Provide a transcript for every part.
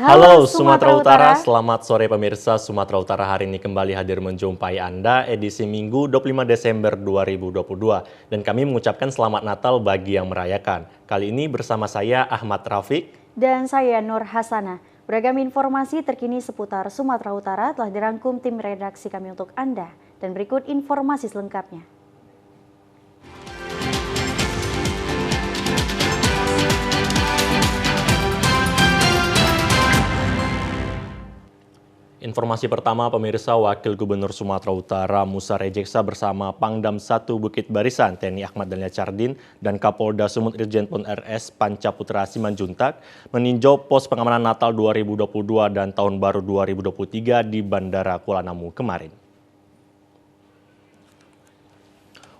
Halo Sumatera Utara, selamat sore pemirsa. Sumatera Utara hari ini kembali hadir menjumpai Anda edisi Minggu 25 Desember 2022. Dan kami mengucapkan selamat Natal bagi yang merayakan. Kali ini bersama saya Ahmad Rafiq. Dan saya Nur Hasanah. Beragam informasi terkini seputar Sumatera Utara telah dirangkum tim redaksi kami untuk Anda. Dan berikut informasi selengkapnya. Informasi pertama, pemirsa, Wakil Gubernur Sumatera Utara Musa Rejeksa bersama Pangdam 1 Bukit Barisan TNI Ahmad Dahlia Chardin dan Kapolda Sumut Irjen Pol RS Panca Putra Simanjuntak meninjau pos pengamanan Natal 2022 dan Tahun Baru 2023 di Bandara Kuala Namu kemarin.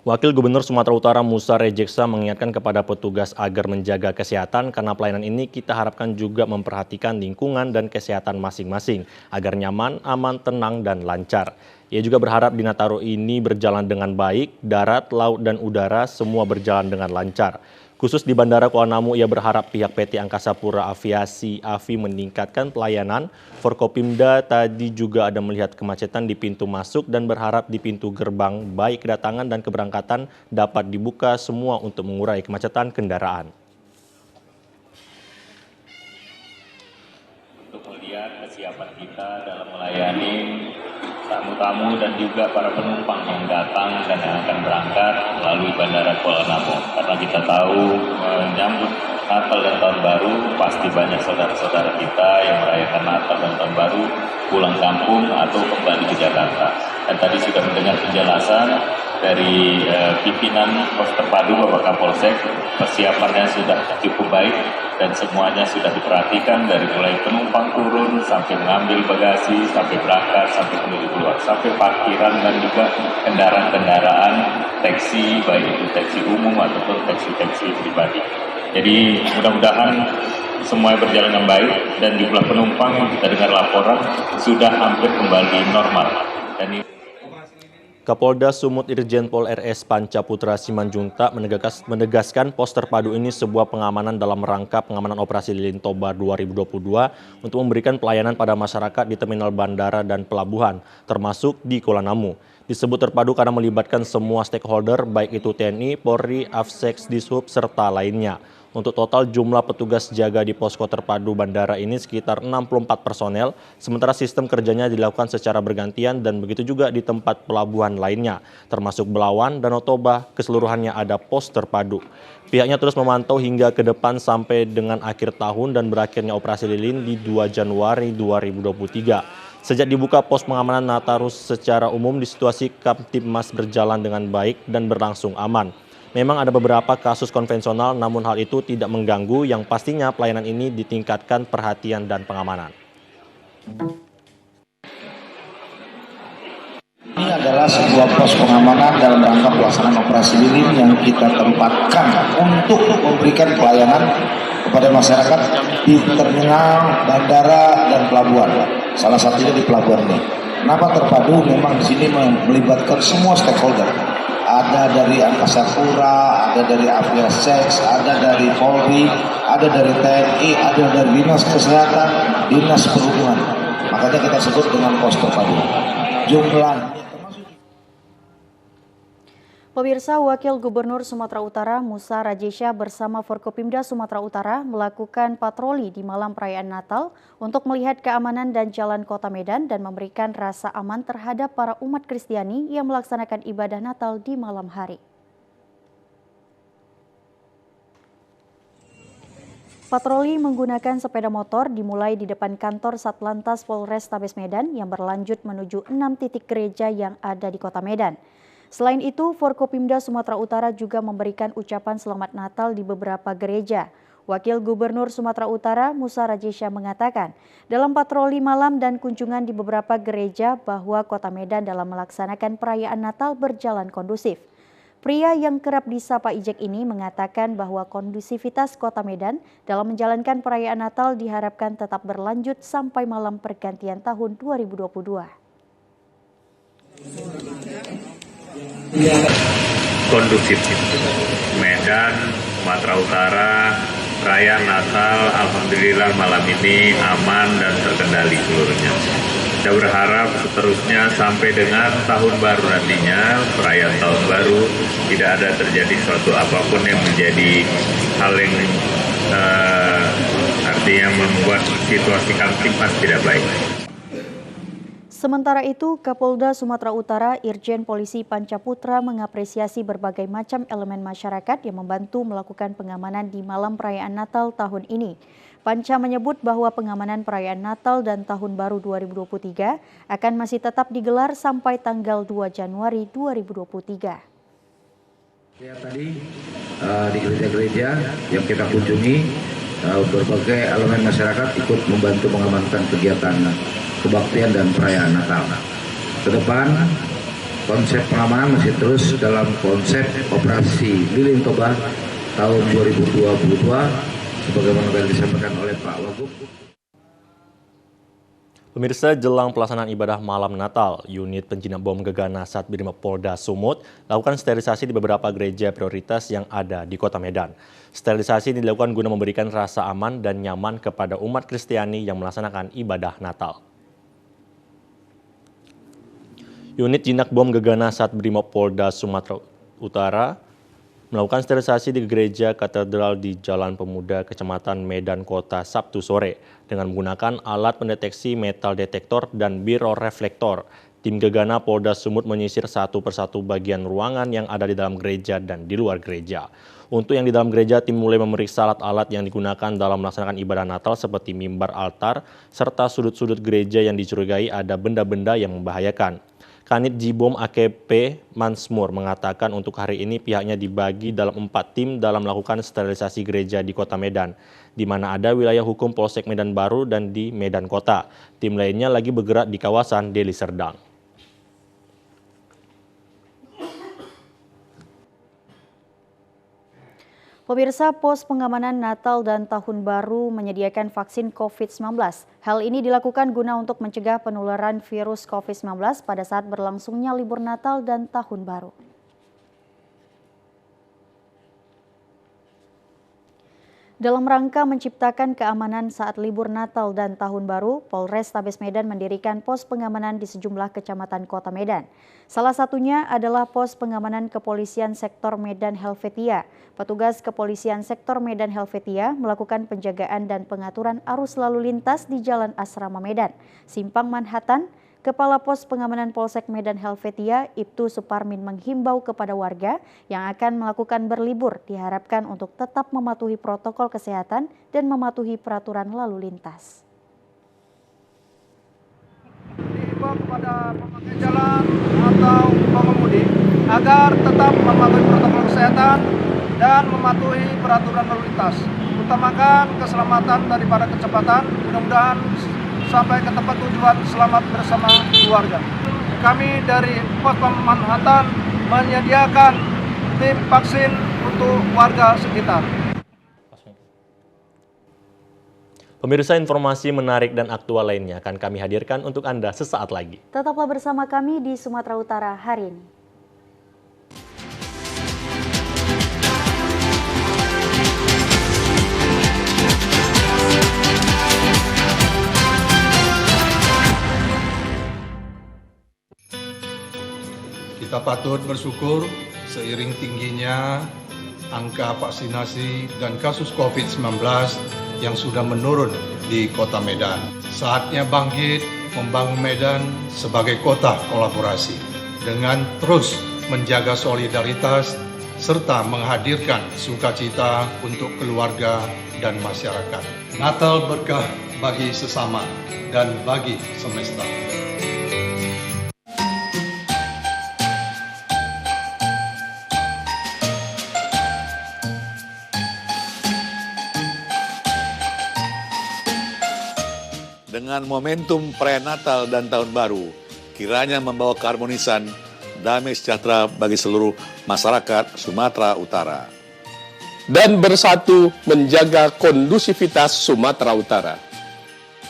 Wakil Gubernur Sumatera Utara Musa Rejeksa mengingatkan kepada petugas agar menjaga kesehatan karena pelayanan ini kita harapkan juga memperhatikan lingkungan dan kesehatan masing-masing agar nyaman, aman, tenang, dan lancar. Ia juga berharap di Nataru ini berjalan dengan baik, darat, laut, dan udara semua berjalan dengan lancar. Khusus di Bandara Kuala Namu, ia berharap pihak PT Angkasa Pura Aviasi (AVI) meningkatkan pelayanan. Forkopimda tadi juga ada melihat kemacetan di pintu masuk dan berharap di pintu gerbang baik kedatangan dan keberangkatan dapat dibuka semua untuk mengurai kemacetan kendaraan. Untuk melihat kesiapan kita dalam melayani tamu-tamu dan juga para penumpang yang datang dan yang akan berangkat melalui Bandara Kuala Namu. Karena kita tahu menyambut Natal dan Tahun Baru pasti banyak saudara-saudara kita yang merayakan Natal dan Tahun Baru pulang kampung atau kembali ke Jakarta. Dan tadi sudah mendengar penjelasan dari pimpinan Pos Terpadu Bapak Kapolsek, persiapannya sudah cukup baik dan semuanya sudah diperhatikan dari mulai penumpang turun sampai mengambil bagasi, sampai berangkat, sampai menuju keluar, sampai parkiran dan juga kendaraan-kendaraan taksi, baik itu taksi umum ataupun taksi-taksi pribadi. Jadi mudah-mudahan semuanya berjalan dengan baik dan jumlah penumpang yang kita dengar laporan sudah hampir kembali normal. Dan Kapolda Sumut Irjen Pol RS Panca Putra Simanjuntak menegaskan pos terpadu ini sebuah pengamanan dalam rangka pengamanan operasi Lilin Toba 2022 untuk memberikan pelayanan pada masyarakat di terminal bandara dan pelabuhan, termasuk di Kuala Namu. Disebut terpadu karena melibatkan semua stakeholder, baik itu TNI, Polri, Afsek, Dishub, serta lainnya. Untuk total jumlah petugas jaga di posko terpadu bandara ini sekitar 64 personel, sementara sistem kerjanya dilakukan secara bergantian dan begitu juga di tempat pelabuhan lainnya, termasuk Belawan, Danau Toba, keseluruhannya ada pos terpadu. Pihaknya terus memantau hingga ke depan sampai dengan akhir tahun dan berakhirnya operasi lilin di 2 Januari 2023. Sejak dibuka pos pengamanan Nataru secara umum di situasi Kamtibmas berjalan dengan baik dan berlangsung aman. Memang ada beberapa kasus konvensional, namun hal itu tidak mengganggu yang pastinya pelayanan ini ditingkatkan perhatian dan pengamanan. Ini adalah sebuah pos pengamanan dalam rangka pelaksanaan operasi lilin yang kita tempatkan untuk memberikan pelayanan kepada masyarakat di terminal, bandara, dan pelabuhan. Salah satunya di pelabuhan ini. Kenapa terpadu? Memang di sini melibatkan semua stakeholder. Ada dari Angkasa Pura, ada dari Aviasek, ada dari Polri, ada dari TNI, ada dari Dinas Kesehatan, Dinas Perhubungan. Makanya kita sebut dengan pos terpadu. Jumlah. Pemirsa, Wakil Gubernur Sumatera Utara Musa Rejeksa bersama Forkopimda Sumatera Utara melakukan patroli di malam perayaan Natal untuk melihat keamanan dan jalan kota Medan dan memberikan rasa aman terhadap para umat Kristiani yang melaksanakan ibadah Natal di malam hari. Patroli menggunakan sepeda motor dimulai di depan kantor Satlantas Polrestabes Medan yang berlanjut menuju 6 titik gereja yang ada di kota Medan. Selain itu, Forkopimda Sumatera Utara juga memberikan ucapan selamat Natal di beberapa gereja. Wakil Gubernur Sumatera Utara Musa Rejeksa mengatakan, dalam patroli malam dan kunjungan di beberapa gereja bahwa kota Medan dalam melaksanakan perayaan Natal berjalan kondusif. Pria yang kerap disapa Ijek ini mengatakan bahwa kondusivitas kota Medan dalam menjalankan perayaan Natal diharapkan tetap berlanjut sampai malam pergantian tahun 2022. kondusif. Medan, Sumatera Utara perayaan Natal alhamdulillah malam ini aman dan terkendali seluruhnya. Kita berharap seterusnya sampai dengan tahun baru nantinya, perayaan tahun baru, tidak ada terjadi suatu apapun yang menjadi hal yang artinya membuat situasi Kamtipmas tidak baik. Sementara itu, Kapolda Sumatera Utara Irjen Polisi Panca Putra mengapresiasi berbagai macam elemen masyarakat yang membantu melakukan pengamanan di malam perayaan Natal tahun ini. Panca menyebut bahwa pengamanan perayaan Natal dan Tahun Baru 2023 akan masih tetap digelar sampai tanggal 2 Januari 2023. Ya, tadi di gereja-gereja yang kita kunjungi, berbagai elemen masyarakat ikut membantu mengamankan kegiatan kebaktian dan perayaan Natal. Ke depan, konsep pengamanan masih terus dalam konsep operasi Lilin Toba tahun 2022, sebagaimana yang disampaikan oleh Pak Wagub. Pemirsa, jelang pelaksanaan ibadah malam Natal, unit penjinak bom Gegana Satbrimob Polda Sumut lakukan sterilisasi di beberapa gereja prioritas yang ada di Kota Medan. Sterilisasi ini dilakukan guna memberikan rasa aman dan nyaman kepada umat Kristiani yang melaksanakan ibadah Natal. Unit jinak bom Gegana Satbrimob Polda Sumatera Utara melakukan sterilisasi di gereja katedral di Jalan Pemuda, Kecamatan Medan Kota Sabtu sore dengan menggunakan alat pendeteksi metal detektor dan biro reflektor. Tim Gegana Polda Sumut menyisir satu persatu bagian ruangan yang ada di dalam gereja dan di luar gereja. Untuk yang di dalam gereja, tim mulai memeriksa alat-alat yang digunakan dalam melaksanakan ibadah Natal seperti mimbar altar, serta sudut-sudut gereja yang dicurigai ada benda-benda yang membahayakan. Kanit Jibom AKP Mansmur mengatakan untuk hari ini pihaknya dibagi dalam 4 tim dalam melakukan sterilisasi gereja di Kota Medan, di mana ada wilayah hukum Polsek Medan Baru dan di Medan Kota. Tim lainnya lagi bergerak di kawasan Deli Serdang. Pemirsa, pos pengamanan Natal dan Tahun Baru menyediakan vaksin COVID-19. Hal ini dilakukan guna untuk mencegah penularan virus COVID-19 pada saat berlangsungnya libur Natal dan Tahun Baru. Dalam rangka menciptakan keamanan saat libur Natal dan Tahun Baru, Polrestabes Medan mendirikan pos pengamanan di sejumlah kecamatan Kota Medan. Salah satunya adalah pos pengamanan Kepolisian Sektor Medan Helvetia. Petugas Kepolisian Sektor Medan Helvetia melakukan penjagaan dan pengaturan arus lalu lintas di Jalan Asrama Medan, Simpang Manhattan. Kepala Pos Pengamanan Polsek Medan Helvetia, Ibtu Suparmin menghimbau kepada warga yang akan melakukan berlibur diharapkan untuk tetap mematuhi protokol kesehatan dan mematuhi peraturan lalu lintas. Dihimbau kepada pemakai jalan atau pengemudi agar tetap mematuhi protokol kesehatan dan mematuhi peraturan lalu lintas. Utamakan keselamatan daripada kecepatan, mudah-mudahan sampai ke tempat tujuan selamat bersama keluarga. Kami dari Pos Manhattan menyediakan tim vaksin untuk warga sekitar. Pemirsa, informasi menarik dan aktual lainnya akan kami hadirkan untuk Anda sesaat lagi. Tetaplah bersama kami di Sumatera Utara hari ini. Kita patut bersyukur seiring tingginya angka vaksinasi dan kasus COVID-19 yang sudah menurun di Kota Medan. Saatnya bangkit membangun Medan sebagai kota kolaborasi dengan terus menjaga solidaritas serta menghadirkan sukacita untuk keluarga dan masyarakat. Natal berkah bagi sesama dan bagi semesta. Dengan momentum perayaan Natal dan Tahun Baru, kiranya membawa keharmonisan, damai sejahtera bagi seluruh masyarakat Sumatera Utara. Dan bersatu menjaga kondusivitas Sumatera Utara.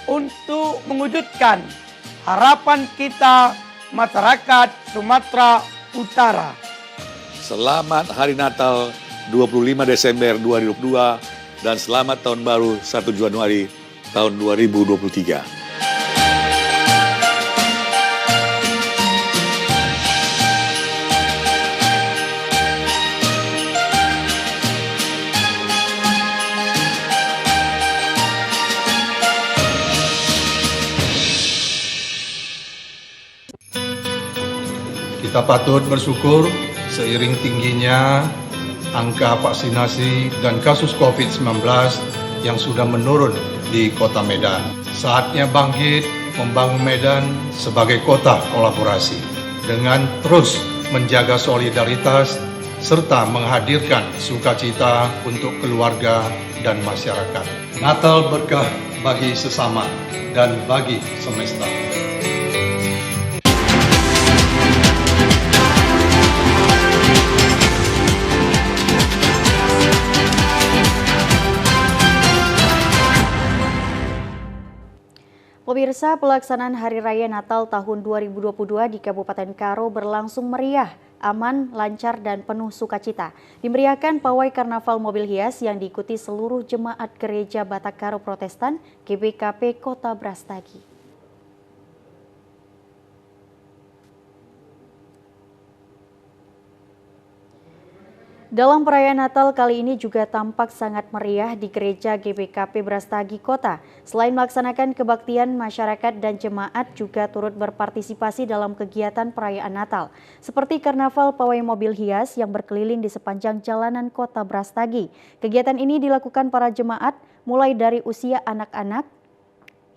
Untuk mewujudkan harapan kita masyarakat Sumatera Utara. Selamat Hari Natal 25 Desember 2022, dan selamat tahun baru 1 Januari tahun 2023. Kita patut bersyukur seiring tingginya angka vaksinasi dan kasus COVID-19 yang sudah menurun di Kota Medan. Saatnya bangkit membangun Medan sebagai kota kolaborasi dengan terus menjaga solidaritas serta menghadirkan sukacita untuk keluarga dan masyarakat. Natal berkah bagi sesama dan bagi semesta. Pemirsa, pelaksanaan Hari Raya Natal tahun 2022 di Kabupaten Karo berlangsung meriah, aman, lancar, dan penuh sukacita. Dimeriahkan pawai karnaval mobil hias yang diikuti seluruh jemaat Gereja Batak Karo Protestan GBKP Kota Brastagi. Dalam perayaan Natal kali ini juga tampak sangat meriah di Gereja GBKP Brastagi Kota. Selain melaksanakan kebaktian, masyarakat dan jemaat juga turut berpartisipasi dalam kegiatan perayaan Natal. Seperti karnaval pawai mobil hias yang berkeliling di sepanjang jalanan Kota Brastagi. Kegiatan ini dilakukan para jemaat mulai dari usia anak-anak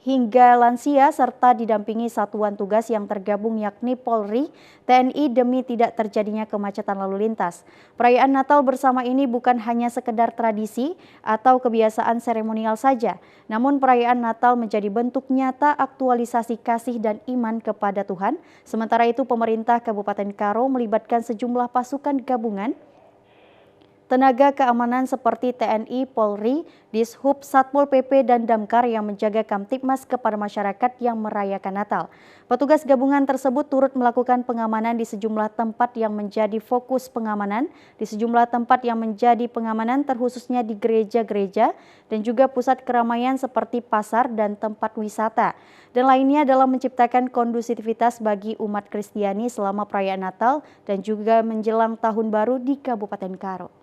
hingga lansia serta didampingi satuan tugas yang tergabung yakni Polri, TNI demi tidak terjadinya kemacetan lalu lintas. Perayaan Natal bersama ini bukan hanya sekedar tradisi atau kebiasaan seremonial saja, namun perayaan Natal menjadi bentuk nyata aktualisasi kasih dan iman kepada Tuhan. Sementara itu pemerintah Kabupaten Karo melibatkan sejumlah pasukan gabungan tenaga keamanan seperti TNI, Polri, Dishub, Satpol PP, dan Damkar yang menjaga Kamtibmas kepada masyarakat yang merayakan Natal. Petugas gabungan tersebut turut melakukan pengamanan di sejumlah tempat yang menjadi fokus pengamanan, terkhususnya di gereja-gereja dan juga pusat keramaian seperti pasar dan tempat wisata. Dan lainnya dalam menciptakan kondusivitas bagi umat Kristiani selama perayaan Natal dan juga menjelang Tahun Baru di Kabupaten Karo.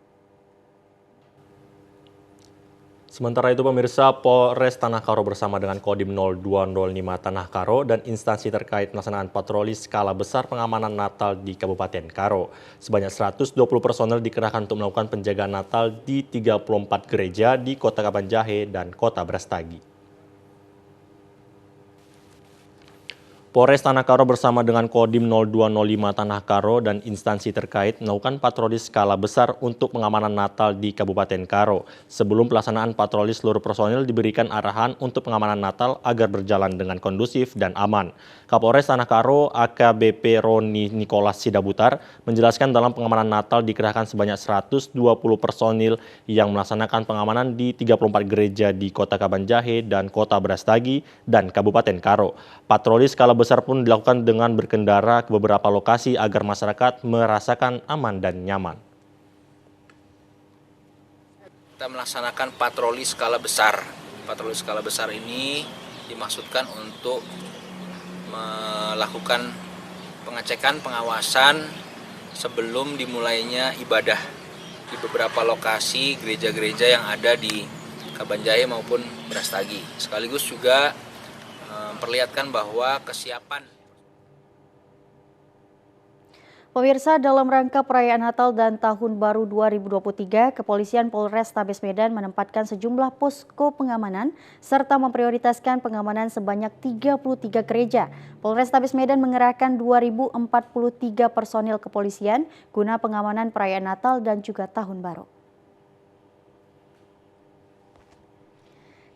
Sementara itu pemirsa, Polres Tanah Karo bersama dengan Kodim 0205 Tanah Karo dan instansi terkait pelaksanaan patroli skala besar pengamanan Natal di Kabupaten Karo. Sebanyak 120 personel dikerahkan untuk melakukan penjagaan Natal di 34 gereja di Kota Kabanjahe dan Kota Brastagi. Polres Tanah Karo bersama dengan Kodim 0205 Tanah Karo dan instansi terkait melakukan patroli skala besar untuk pengamanan Natal di Kabupaten Karo. Sebelum pelaksanaan patroli, seluruh personil diberikan arahan untuk pengamanan Natal agar berjalan dengan kondusif dan aman. Kapolres Tanah Karo AKBP Roni Nikolas Sidabutar menjelaskan dalam pengamanan Natal dikerahkan sebanyak 120 personil yang melaksanakan pengamanan di 34 gereja di Kota Kabanjahe dan Kota Brastagi dan Kabupaten Karo. Patroli skala besar pun dilakukan dengan berkendara ke beberapa lokasi agar masyarakat merasakan aman dan nyaman. Kita melaksanakan patroli skala besar. Patroli skala besar ini dimaksudkan untuk melakukan pengecekan, pengawasan sebelum dimulainya ibadah di beberapa lokasi gereja-gereja yang ada di Kabanjahe maupun Brastagi. Sekaligus juga memperlihatkan bahwa kesiapan. Pemirsa, dalam rangka perayaan Natal dan Tahun Baru 2023, Kepolisian Polrestabes Medan menempatkan sejumlah posko pengamanan serta memprioritaskan pengamanan sebanyak 33 gereja. Polrestabes Medan mengerahkan 2.043 personil kepolisian guna pengamanan perayaan Natal dan juga Tahun Baru.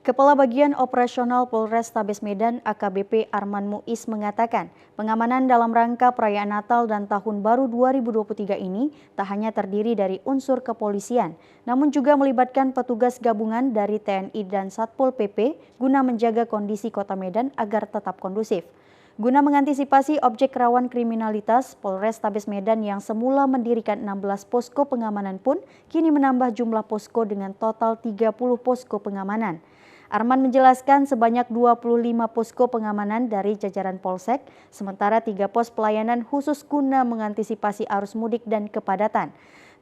Kepala Bagian Operasional Polrestabes Medan AKBP Arman Muiz mengatakan, pengamanan dalam rangka perayaan Natal dan Tahun Baru 2023 ini tak hanya terdiri dari unsur kepolisian, namun juga melibatkan petugas gabungan dari TNI dan Satpol PP guna menjaga kondisi Kota Medan agar tetap kondusif. Guna mengantisipasi objek rawan kriminalitas, Polrestabes Medan yang semula mendirikan 16 posko pengamanan pun kini menambah jumlah posko dengan total 30 posko pengamanan. Arman menjelaskan sebanyak 25 posko pengamanan dari jajaran Polsek, sementara 3 pos pelayanan khusus guna mengantisipasi arus mudik dan kepadatan.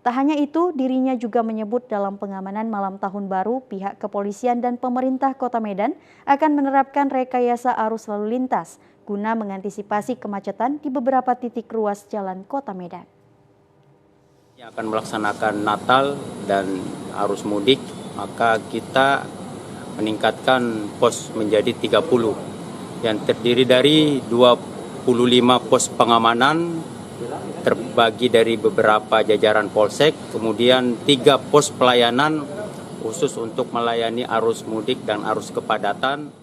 Tak hanya itu, dirinya juga menyebut dalam pengamanan malam tahun baru, pihak kepolisian dan pemerintah Kota Medan akan menerapkan rekayasa arus lalu lintas guna mengantisipasi kemacetan di beberapa titik ruas jalan Kota Medan. Yang akan melaksanakan Natal dan arus mudik, maka kita meningkatkan pos menjadi 30 yang terdiri dari 25 pos pengamanan terbagi dari beberapa jajaran Polsek, kemudian 3 pos pelayanan khusus untuk melayani arus mudik dan arus kepadatan.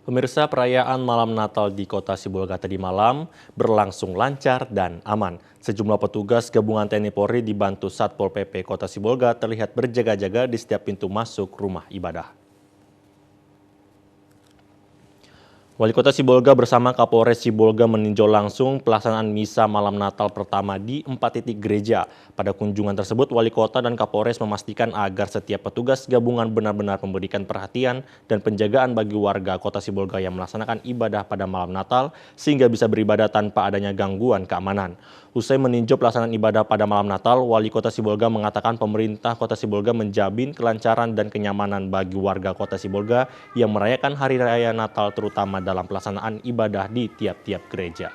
Pemirsa, perayaan malam Natal di Kota Sibolga tadi malam berlangsung lancar dan aman. Sejumlah petugas gabungan TNI Polri dibantu Satpol PP Kota Sibolga terlihat berjaga-jaga di setiap pintu masuk rumah ibadah. Wali Kota Sibolga bersama Kapolres Sibolga meninjau langsung pelaksanaan misa malam Natal pertama di 4 titik gereja. Pada kunjungan tersebut, Wali Kota dan Kapolres memastikan agar setiap petugas gabungan benar-benar memberikan perhatian dan penjagaan bagi warga Kota Sibolga yang melaksanakan ibadah pada malam Natal sehingga bisa beribadah tanpa adanya gangguan keamanan. Usai meninjau pelaksanaan ibadah pada malam Natal, Wali Kota Sibolga mengatakan pemerintah Kota Sibolga menjamin kelancaran dan kenyamanan bagi warga Kota Sibolga yang merayakan Hari Raya Natal terutama dalam pelaksanaan ibadah di tiap-tiap gereja.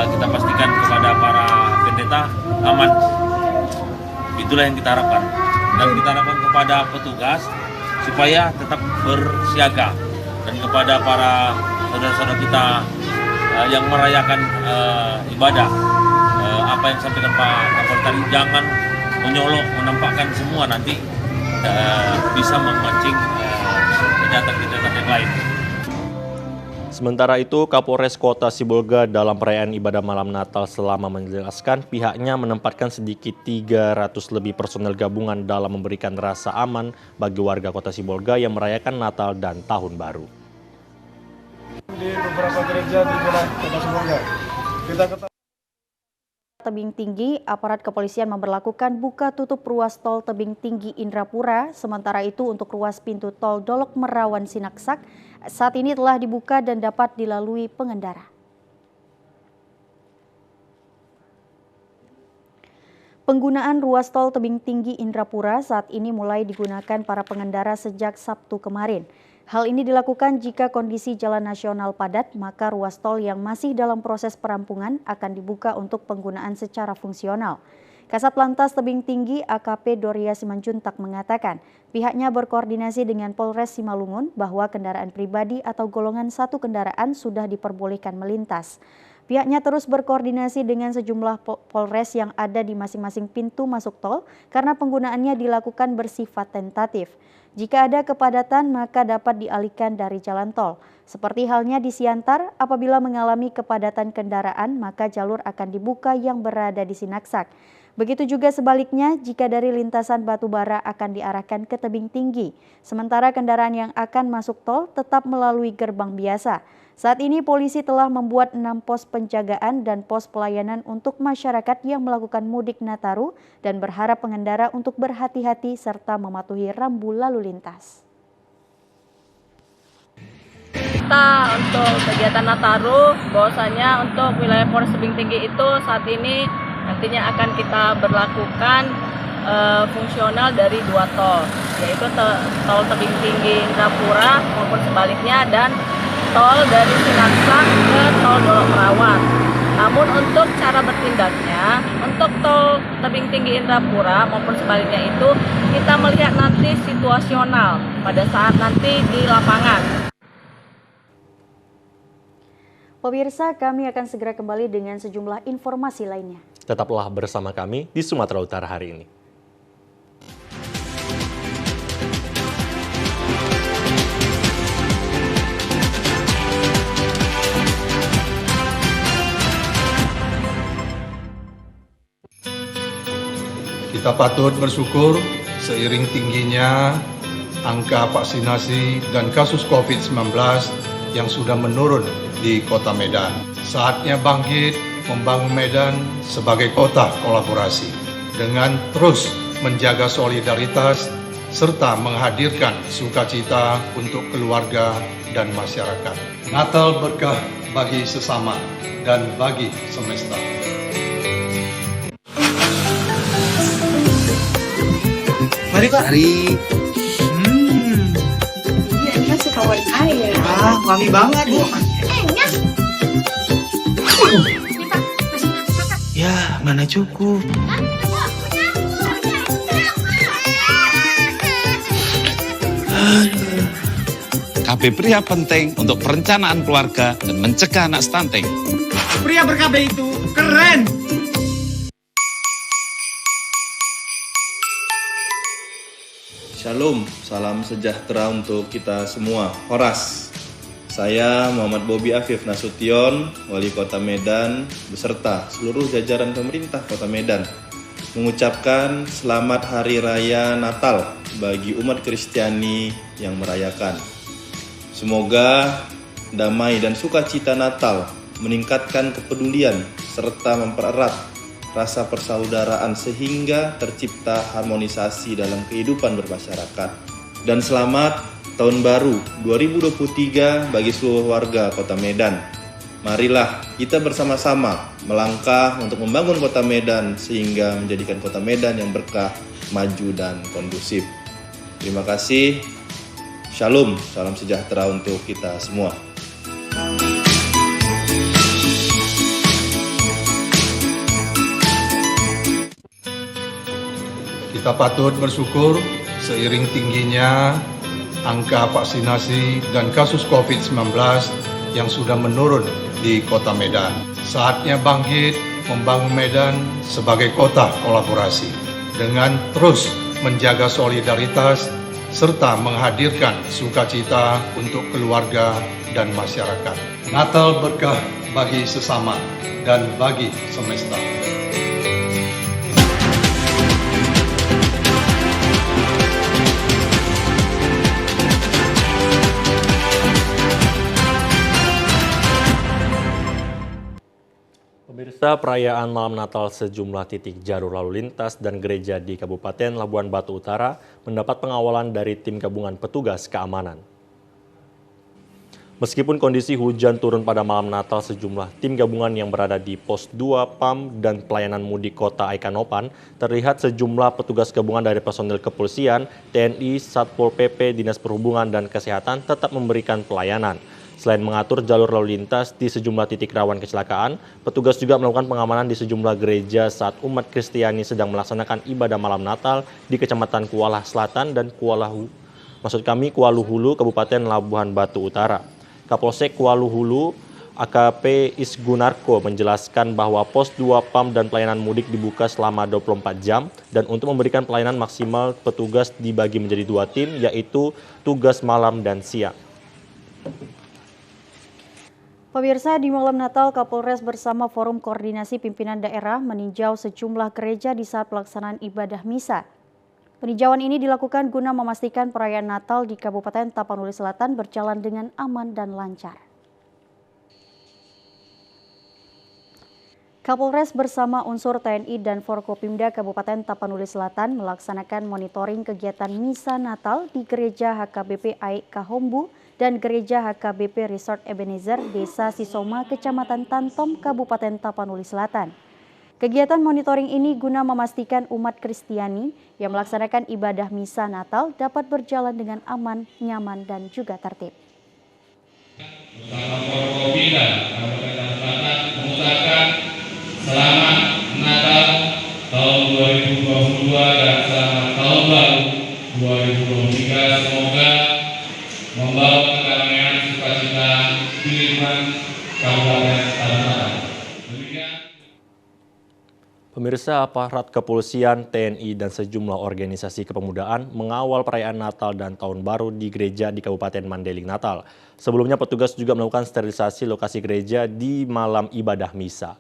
Kita pastikan kepada para pendeta aman. Itulah yang kita harapkan. Dan kita harapkan kepada petugas supaya tetap bersiaga. Dan kepada para saudara-saudara kita yang merayakan ibadah, apa yang disampaikan Pak Kapolri tadi, jangan menyolok, menampakkan semua, nanti bisa memancing kejahatan-kejahatan yang lain. Sementara itu, Kapolres Kota Sibolga dalam perayaan ibadah malam Natal selama menjelaskan pihaknya menempatkan sedikit 300 lebih personel gabungan dalam memberikan rasa aman bagi warga Kota Sibolga yang merayakan Natal dan Tahun Baru. Di beberapa gereja di wilayah Kota Sibolga, Tebing Tinggi, aparat kepolisian memberlakukan buka tutup ruas tol Tebing Tinggi Indrapura. Sementara itu untuk ruas pintu tol Dolok Merawan Sinaksak saat ini telah dibuka dan dapat dilalui pengendara. Penggunaan ruas tol Tebing Tinggi Indrapura saat ini mulai digunakan para pengendara sejak Sabtu kemarin. Hal ini dilakukan jika kondisi jalan nasional padat, maka ruas tol yang masih dalam proses perampungan akan dibuka untuk penggunaan secara fungsional. Kasat Lantas Tebing Tinggi AKP Doria Simanjuntak mengatakan pihaknya berkoordinasi dengan Polres Simalungun bahwa kendaraan pribadi atau golongan satu kendaraan sudah diperbolehkan melintas. Pihaknya terus berkoordinasi dengan sejumlah Polres yang ada di masing-masing pintu masuk tol karena penggunaannya dilakukan bersifat tentatif. Jika ada kepadatan maka dapat dialihkan dari jalan tol. Seperti halnya di Siantar, apabila mengalami kepadatan kendaraan maka jalur akan dibuka yang berada di Sinaksak. Begitu juga sebaliknya jika dari lintasan Batubara akan diarahkan ke Tebing Tinggi. Sementara kendaraan yang akan masuk tol tetap melalui gerbang biasa. Saat ini polisi telah membuat 6 pos penjagaan dan pos pelayanan untuk masyarakat yang melakukan mudik Nataru dan berharap pengendara untuk berhati-hati serta mematuhi rambu lalu lintas. Kita untuk kegiatan Nataru, bahwasanya untuk wilayah Polres Tebing Tinggi itu saat ini nantinya akan kita berlakukan fungsional dari 2 tol, yaitu tol Tebing Tinggi Indrapura maupun sebaliknya dan tol dari Sinaksak ke tol Dolok Merawan. Namun untuk cara bertindaknya, untuk tol Tebing Tinggi Indrapura maupun sebaliknya itu kita melihat nanti situasional pada saat nanti di lapangan. Pemirsa, kami akan segera kembali dengan sejumlah informasi lainnya. Tetaplah bersama kami di Sumatera Utara hari ini. Kita Kita patut bersyukur seiring tingginya angka vaksinasi dan kasus COVID-19 yang sudah menurun di Kota Medan. Saatnya bangkit membangun Medan sebagai kota kolaborasi dengan terus menjaga solidaritas serta menghadirkan sukacita untuk keluarga dan masyarakat. Natal berkah bagi sesama dan bagi semesta. Mari Pak. Mari. Ini masih kawan air. Wangi banget Bu. Ya, mana cukup. KB Pria penting untuk perencanaan keluarga dan mencegah anak stunting. Pria ber-KB itu keren. Shalom, salam sejahtera untuk kita semua. Horas, saya Muhammad Bobi Afif Nasution, Wali Kota Medan, beserta seluruh jajaran pemerintah Kota Medan, mengucapkan selamat Hari Raya Natal bagi umat Kristiani yang merayakan. Semoga damai dan sukacita Natal meningkatkan kepedulian serta mempererat rasa persaudaraan sehingga tercipta harmonisasi dalam kehidupan bermasyarakat. Dan selamat Tahun Baru 2023 bagi seluruh warga Kota Medan. Marilah kita bersama-sama melangkah untuk membangun Kota Medan sehingga menjadikan Kota Medan yang berkah, maju dan kondusif. Terima kasih. Shalom, salam sejahtera untuk kita semua. Kita patut bersyukur seiring tingginya angka vaksinasi dan kasus COVID-19 yang sudah menurun di Kota Medan. Saatnya bangkit membangun Medan sebagai kota kolaborasi dengan terus menjaga solidaritas serta menghadirkan sukacita untuk keluarga dan masyarakat. Natal berkah bagi sesama dan bagi semesta. Pemirsa, perayaan malam Natal sejumlah titik jalur lalu lintas dan gereja di Kabupaten Labuhan Batu Utara mendapat pengawalan dari tim gabungan petugas keamanan. Meskipun kondisi hujan turun pada malam Natal, sejumlah tim gabungan yang berada di Pos 2 PAM dan pelayanan mudik Kota Aikanopan terlihat sejumlah petugas gabungan dari personil kepolisian, TNI, Satpol PP, Dinas Perhubungan dan Kesehatan tetap memberikan pelayanan. Selain mengatur jalur lalu lintas di sejumlah titik rawan kecelakaan, petugas juga melakukan pengamanan di sejumlah gereja saat umat Kristiani sedang melaksanakan ibadah malam Natal di Kecamatan Kuala Selatan dan Kuala Hulu, Kabupaten Labuhan Batu Utara. Kapolsek Kuala Hulu, AKP Isgunarko menjelaskan bahwa Pos 2 PAM dan pelayanan mudik dibuka selama 24 jam dan untuk memberikan pelayanan maksimal petugas dibagi menjadi 2 tim, yaitu tugas malam dan siang. Pemirsa, di malam Natal, Kapolres bersama Forum Koordinasi Pimpinan Daerah meninjau sejumlah gereja di saat pelaksanaan ibadah misa. Peninjauan ini dilakukan guna memastikan perayaan Natal di Kabupaten Tapanuli Selatan berjalan dengan aman dan lancar. Kapolres bersama unsur TNI dan Forkopimda Kabupaten Tapanuli Selatan melaksanakan monitoring kegiatan misa Natal di Gereja HKBP Aik Kahombu dan Gereja HKBP Resort Ebenezer, Desa Sisoma, Kecamatan Tantom, Kabupaten Tapanuli Selatan. Kegiatan monitoring ini guna memastikan umat Kristiani yang melaksanakan ibadah misa Natal dapat berjalan dengan aman, nyaman, dan juga tertib. Bersama Forkopimda Kabupaten Selatan mengucapkan selamat Natal tahun 2022 dan selamat tahun baru 2023. Semoga membawa kedamaian sukacita di lingkungan Kabupaten Selatan. Pemirsa, aparat kepolisian, TNI, dan sejumlah organisasi kepemudaan mengawal perayaan Natal dan Tahun Baru di gereja di Kabupaten Mandailing Natal. Sebelumnya petugas juga melakukan sterilisasi lokasi gereja di malam ibadah misa.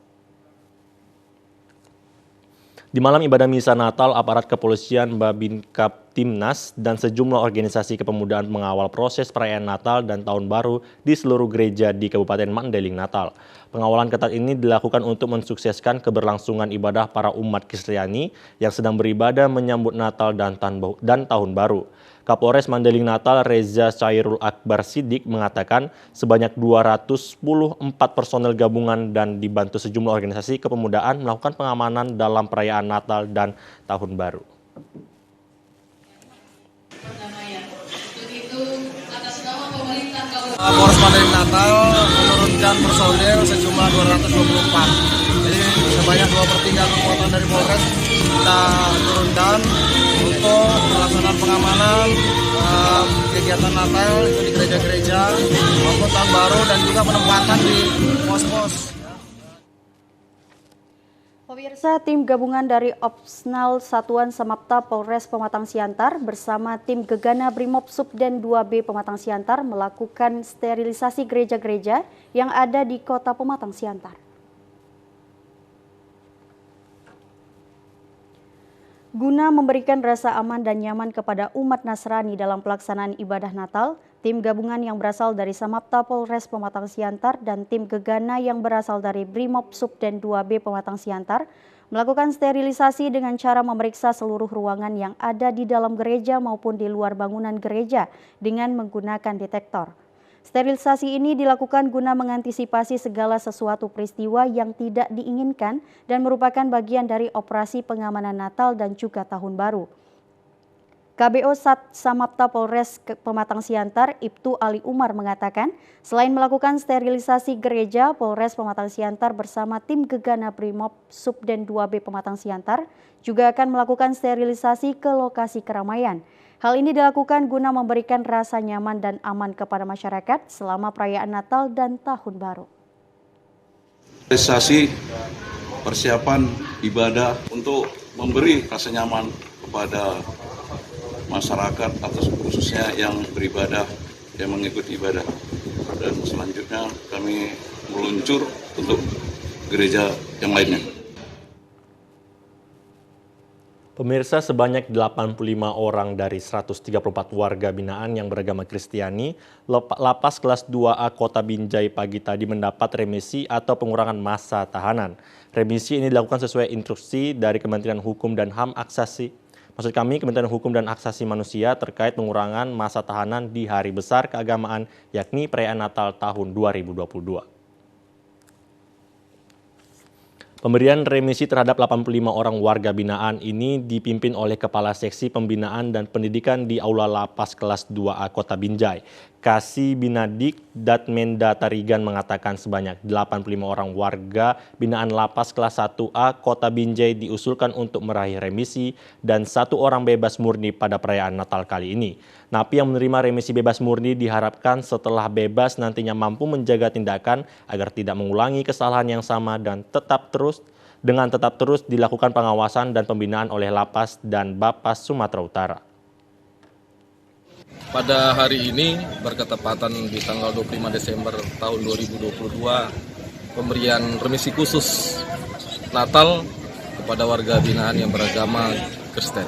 Di malam ibadah misa Natal, aparat kepolisian, Babinka Timnas, dan sejumlah organisasi kepemudaan mengawal proses perayaan Natal dan Tahun Baru di seluruh gereja di Kabupaten Mandailing Natal. Pengawalan ketat ini dilakukan untuk mensukseskan keberlangsungan ibadah para umat Kristiani yang sedang beribadah menyambut Natal dan Tahun Baru. Kapolres Mandailing Natal Reza Cairul Akbar Siddiq mengatakan sebanyak 214 personel gabungan dan dibantu sejumlah organisasi kepemudaan melakukan pengamanan dalam perayaan Natal dan Tahun Baru. Polres Mandailing Natal menurunkan personel sejumlah 224. Jadi sebanyak 2/3 kekuatan dari Polres kita turunkan untuk pelaksanaan pengamanan kegiatan Natal itu di gereja-gereja maupun Tahun Baru dan juga penempatan di pos-pos. Pemirsa, tim gabungan dari Opsnal Satuan Samapta Polres Pematang Siantar bersama tim Gegana Brimob Subden 2B Pematang Siantar melakukan sterilisasi gereja-gereja yang ada di Kota Pematang Siantar. Guna memberikan rasa aman dan nyaman kepada umat Nasrani dalam pelaksanaan ibadah Natal, tim gabungan yang berasal dari Samapta Polres Pematang Siantar dan tim Gegana yang berasal dari Brimob Subden 2B Pematang Siantar melakukan sterilisasi dengan cara memeriksa seluruh ruangan yang ada di dalam gereja maupun di luar bangunan gereja dengan menggunakan detektor. Sterilisasi ini dilakukan guna mengantisipasi segala sesuatu peristiwa yang tidak diinginkan dan merupakan bagian dari operasi pengamanan Natal dan juga Tahun Baru. KBO Sat Samapta Polres Pematang Siantar, Ibtu Ali Umar mengatakan, selain melakukan sterilisasi gereja, Polres Pematang Siantar bersama tim Gegana Brimob Subden 2B Pematang Siantar juga akan melakukan sterilisasi ke lokasi keramaian. Hal ini dilakukan guna memberikan rasa nyaman dan aman kepada masyarakat selama perayaan Natal dan Tahun Baru. Sterilisasi persiapan ibadah untuk memberi rasa nyaman kepada masyarakat atau khususnya yang beribadah, yang mengikuti ibadah. Dan selanjutnya kami meluncur untuk gereja yang lainnya. Pemirsa, sebanyak 85 orang dari 134 warga binaan yang beragama Kristiani, Lapas Kelas 2A Kota Binjai pagi tadi mendapat remisi atau pengurangan masa tahanan. Remisi ini dilakukan sesuai instruksi dari Kementerian Hukum dan HAM Kementerian Hukum dan Hak Asasi Manusia terkait pengurangan masa tahanan di hari besar keagamaan yakni perayaan Natal tahun 2022. Pemberian remisi terhadap 85 orang warga binaan ini dipimpin oleh Kepala Seksi Pembinaan dan Pendidikan di Aula Lapas Kelas 2A Kota Binjai. Kasih Binadik Datmenda Tarigan mengatakan sebanyak 85 orang warga binaan Lapas Kelas 1A Kota Binjai diusulkan untuk meraih remisi dan 1 orang bebas murni pada perayaan Natal kali ini. Napi yang menerima remisi bebas murni diharapkan setelah bebas nantinya mampu menjaga tindakan agar tidak mengulangi kesalahan yang sama dan tetap terus dilakukan pengawasan dan pembinaan oleh Lapas dan Bapas Sumatera Utara. Pada hari ini berketepatan di tanggal 25 Desember tahun 2022 pemberian remisi khusus Natal kepada warga binaan yang beragama Kristen.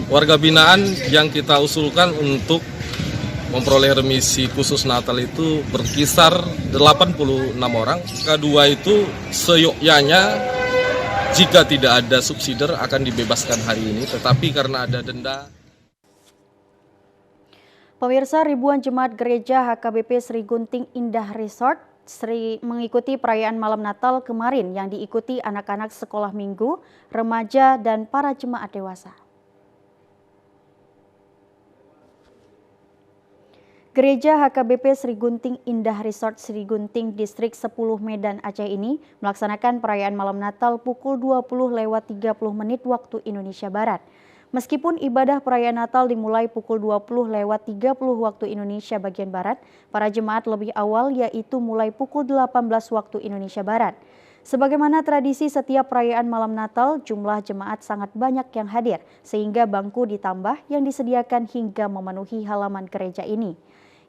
Warga binaan yang kita usulkan untuk memperoleh remisi khusus Natal itu berkisar 86 orang. Kedua itu seyogyanya jika tidak ada subsidi akan dibebaskan hari ini, tetapi karena ada denda. Pemirsa, ribuan jemaat gereja HKBP Sri Gunting Indah Resort mengikuti perayaan malam Natal kemarin yang diikuti anak-anak sekolah minggu, remaja, dan para jemaat dewasa. Gereja HKBP Sri Gunting Indah Resort Sri Gunting Distrik 10 Medan Aceh ini melaksanakan perayaan malam Natal pukul 20:30 waktu Indonesia Barat. Meskipun ibadah perayaan Natal dimulai pukul 20:30 waktu Indonesia bagian Barat, para jemaat lebih awal yaitu mulai pukul 18 waktu Indonesia Barat. Sebagaimana tradisi setiap perayaan malam Natal, jumlah jemaat sangat banyak yang hadir, sehingga bangku ditambah yang disediakan hingga memenuhi halaman gereja ini.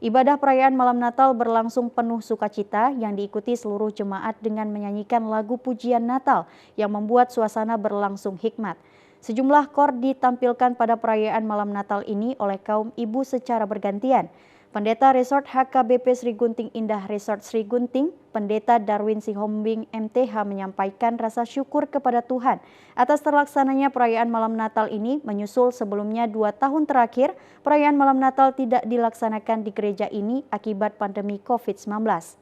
Ibadah perayaan malam Natal berlangsung penuh sukacita yang diikuti seluruh jemaat dengan menyanyikan lagu pujian Natal yang membuat suasana berlangsung hikmat. Sejumlah kor ditampilkan pada perayaan malam Natal ini oleh kaum ibu secara bergantian. Pendeta Resort HKBP Sri Gunting Indah Resort Sri Gunting, Pendeta Darwin Sihombing MTH menyampaikan rasa syukur kepada Tuhan atas terlaksananya perayaan malam Natal ini menyusul sebelumnya 2 tahun terakhir perayaan malam Natal tidak dilaksanakan di gereja ini akibat pandemi COVID-19.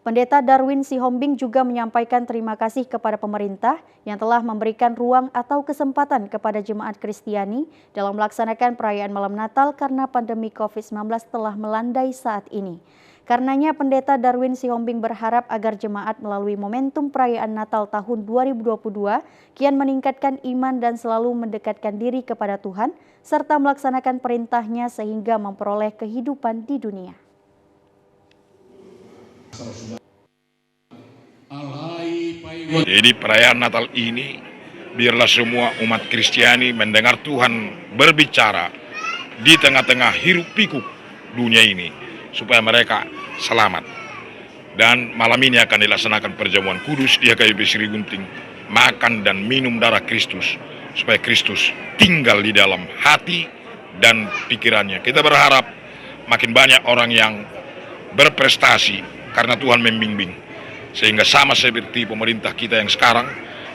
Pendeta Darwin Sihombing juga menyampaikan terima kasih kepada pemerintah yang telah memberikan ruang atau kesempatan kepada jemaat Kristiani dalam melaksanakan perayaan malam Natal karena pandemi COVID-19 telah melandai saat ini. Karenanya Pendeta Darwin Sihombing berharap agar jemaat melalui momentum perayaan Natal tahun 2022 kian meningkatkan iman dan selalu mendekatkan diri kepada Tuhan serta melaksanakan perintahnya sehingga memperoleh kehidupan di dunia. Jadi perayaan Natal ini biarlah semua umat Kristiani mendengar Tuhan berbicara di tengah-tengah hiruk pikuk dunia ini supaya mereka selamat. Dan malam ini akan dilaksanakan perjamuan kudus di HKBP Sri Gunting, makan dan minum darah Kristus supaya Kristus tinggal di dalam hati dan pikirannya. Kita berharap makin banyak orang yang berprestasi karena Tuhan membimbing. Sehingga sama seperti pemerintah kita yang sekarang,